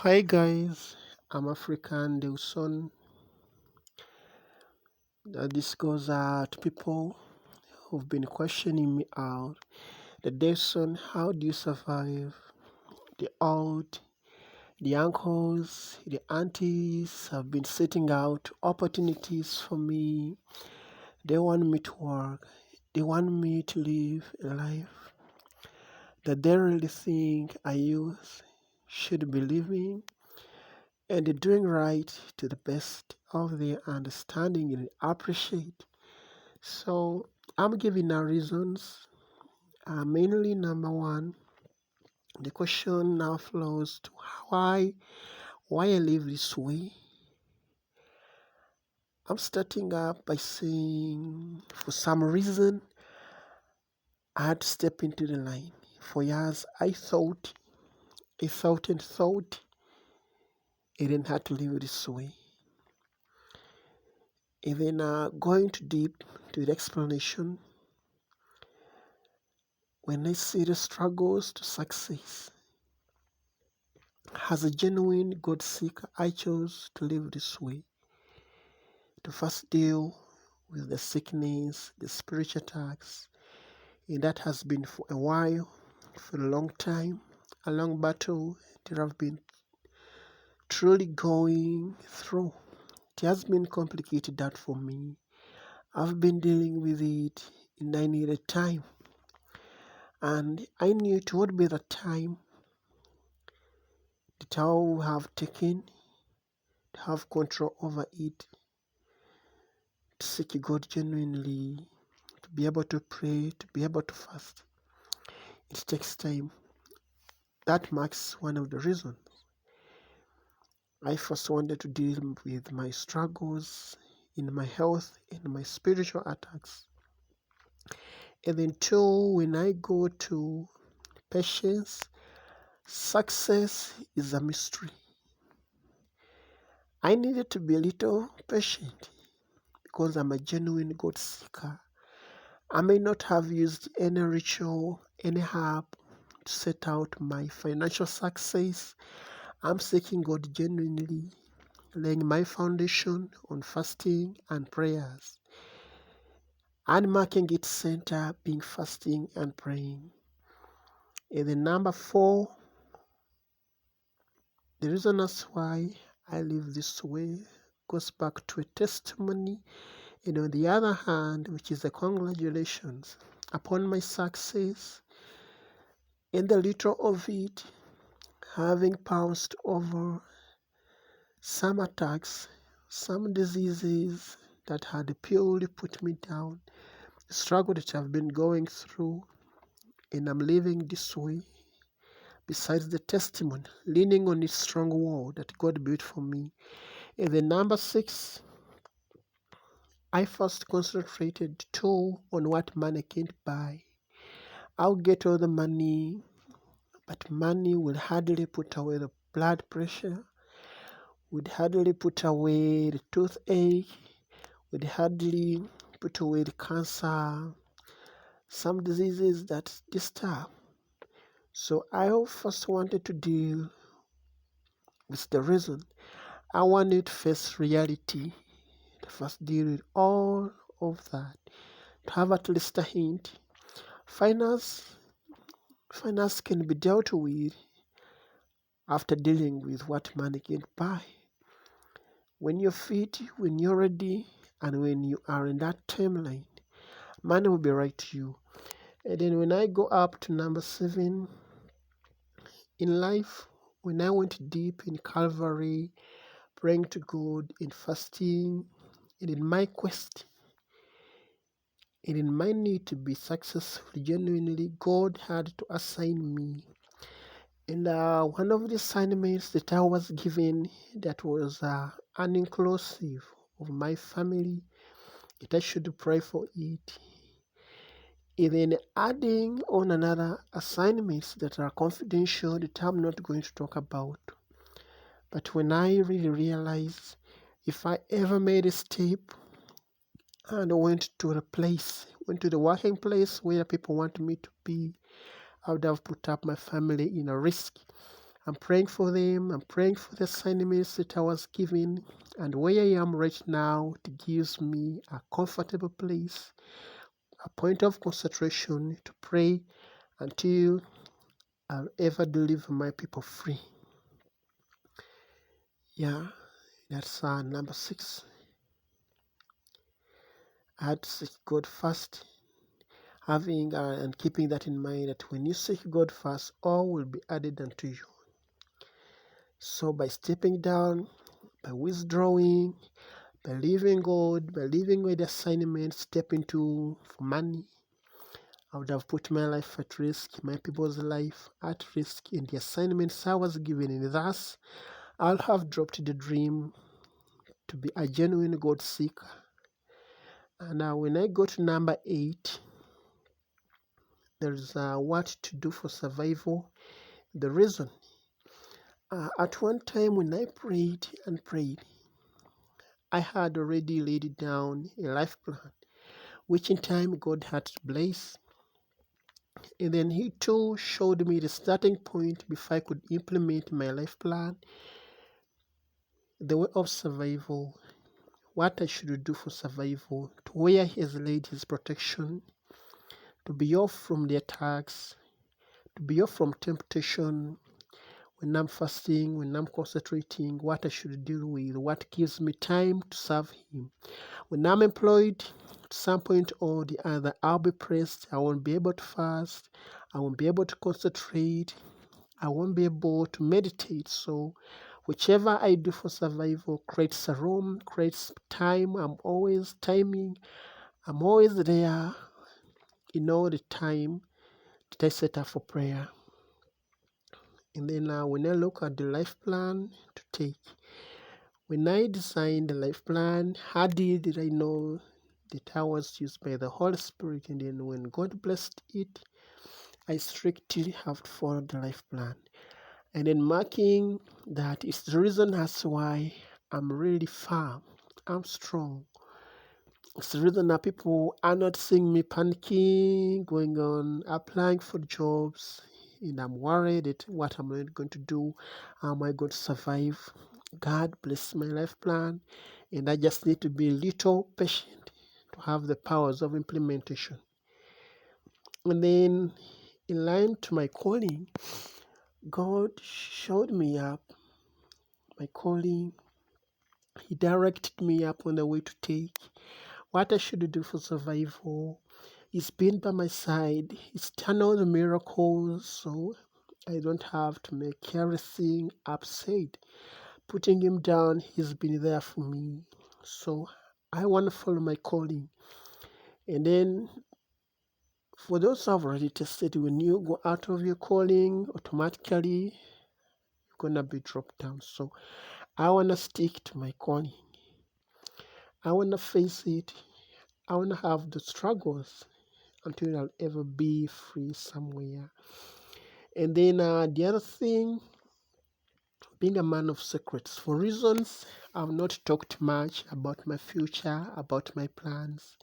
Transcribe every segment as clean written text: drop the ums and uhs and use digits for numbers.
Hi guys, I'm Afriqan Deoson. This goes out to people who've been questioning me out. The Deoson, how do you survive? The old, the uncles, the aunties have been setting out opportunities for me. They want me to work. They want me to live a life that they really think I use should be living, and they're doing right to the best of their understanding and appreciate. So I'm giving our reasons. Mainly number one, the question now flows to why I live this way. I'm starting up by saying for some reason I had to step into the line. For years I thought I didn't have to live this way. Even going too deep to the explanation, when I see the struggles to success, as a genuine God seeker, I chose to live this way. To first deal with the sickness, the spiritual attacks, and that has been for a while, for a long time, a long battle that I've been truly going through. It has been complicated that for me. I've been dealing with it and I needed time. And I knew it would be the time that I will have taken to have control over it, to seek God genuinely, to be able to pray, to be able to fast. It takes time. That marks one of the reasons I first wanted to deal with my struggles in my health, in my spiritual attacks. And then two, when I go to patience, success is a mystery. I needed to be a little patient because I'm a genuine God seeker. I may not have used any ritual, any herb to set out my financial success. I'm seeking God genuinely, laying my foundation on fasting and prayers, and marking its center being fasting and praying. And then number four, the reason as why I live this way goes back to a testimony, and on the other hand, which is a congratulations upon my success, and the little of it having pounced over some attacks, some diseases that had purely put me down, the struggle that I've been going through, and I'm living this way. Besides the testimony, leaning on this strong wall that God built for me. And then number six, I first concentrated too on what money can't buy. I'll get all the money, but money will hardly put away the blood pressure, would hardly put away the toothache, would hardly put away the cancer, some diseases that disturb. So I first wanted to deal with the reason. I wanted to face reality, to first deal with all of that, to have at least a hint. Finance, finance can be dealt with after dealing with what money can buy. When you're fit, when you're ready, and when you are in that timeline, money will be right to you. And then when I go up to number seven, in life, when I went deep in Calvary, praying to God in fasting, and in my quest, and in my need to be successful genuinely, God had to assign me. And one of the assignments that I was given that was uninclusive of my family, that I should pray for it. Even adding on another assignments that are confidential that I'm not going to talk about. But when I really realized if I ever made a step and went to the working place where people want me to be, I would have put up my family in a risk. I'm praying for them. I'm praying for the assignments that I was given. And where I am right now, it gives me a comfortable place, a point of concentration to pray until I'll ever deliver my people free. Yeah, that's number 6. I had to seek God first, having and keeping that in mind that when you seek God first, all will be added unto you. So by stepping down, by withdrawing, by leaving God, by leaving with the assignment, step into for money, I would have put my life at risk, my people's life at risk in the assignments I was given, and thus I'll have dropped the dream to be a genuine God seeker. And when I go to number 8, there's what to do for survival. The reason, at one time when I prayed and prayed, I had already laid down a life plan, which in time God had to bless. And then He too showed me the starting point before I could implement my life plan, the way of survival, what I should do for survival, to where He has laid His protection, to be off from the attacks, to be off from temptation, when I'm fasting, when I'm concentrating, what I should deal with, what gives me time to serve Him. When I'm employed, at some point or the other, I'll be pressed. I won't be able to fast. I won't be able to concentrate. I won't be able to meditate. So whichever I do for survival creates a room, creates time. I'm always timing. I'm always there in all the time that I set up for prayer. And then when I look at the life plan to take, when I designed the life plan, how did I know that I was used by the Holy Spirit? And then when God blessed it, I strictly have to follow the life plan. And then marking that is the reason as why I'm really firm. I'm strong. It's the reason that people are not seeing me panicking, going on, applying for jobs. And I'm worried that what am I going to do? How am I going to survive? God bless my life plan. And I just need to be a little patient to have the powers of implementation. And then in line to my calling, God showed me up my calling. He directed me up on the way to take, what I should do for survival. He's been by my side. He's done all the miracles, so I don't have to make everything upset. Putting Him down, He's been there for me. So I want to follow my calling. And then for those who have already tested, when you go out of your calling, automatically you're going to be dropped down. So I want to stick to my calling. I want to face it. I want to have the struggles until I'll ever be free somewhere. And then the other thing, being a man of secrets. For reasons, I've not talked much about my future, about my plans.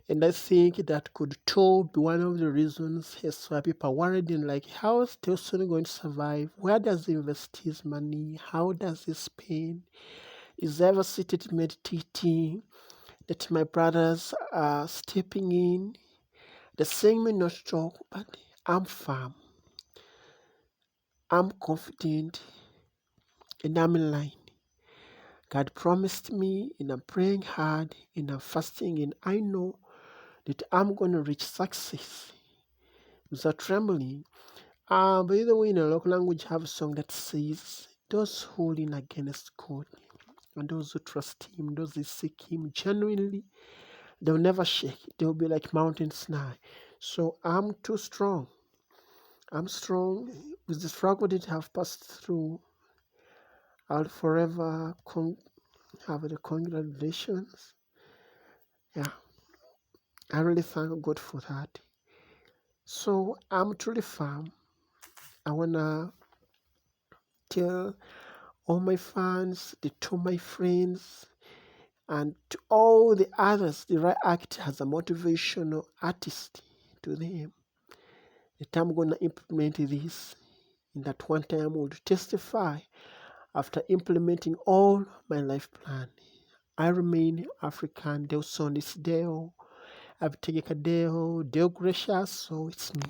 And I think that could too be one of the reasons as why people are worried and like, how is Deoson going to survive? Where does he invest his money? How does he spend? Is he ever seated meditating? That my brothers are stepping in. They're saying me not to talk, but I'm firm. I'm confident. And I'm in line. God promised me, and I'm praying hard, and I'm fasting, and I know that I'm going to reach success without trembling. By the way, in a local language, I have a song that says, those who lean against God, and those who trust Him, those who seek Him genuinely, they'll never shake. They'll be like mountains now. So I'm too strong. I'm strong with the struggle that I've passed through. I'll forever have the congratulations. Yeah, I really thank God for that. So I'm truly firm. I wanna tell all my fans, to my friends, and to all the others that I act as a motivational artist to them, that I'm gonna implement this in that one time I would testify after implementing all my life plan. I remain Afriqan Deoson. It's Deo. I've taken a Deo gracious, so it's me.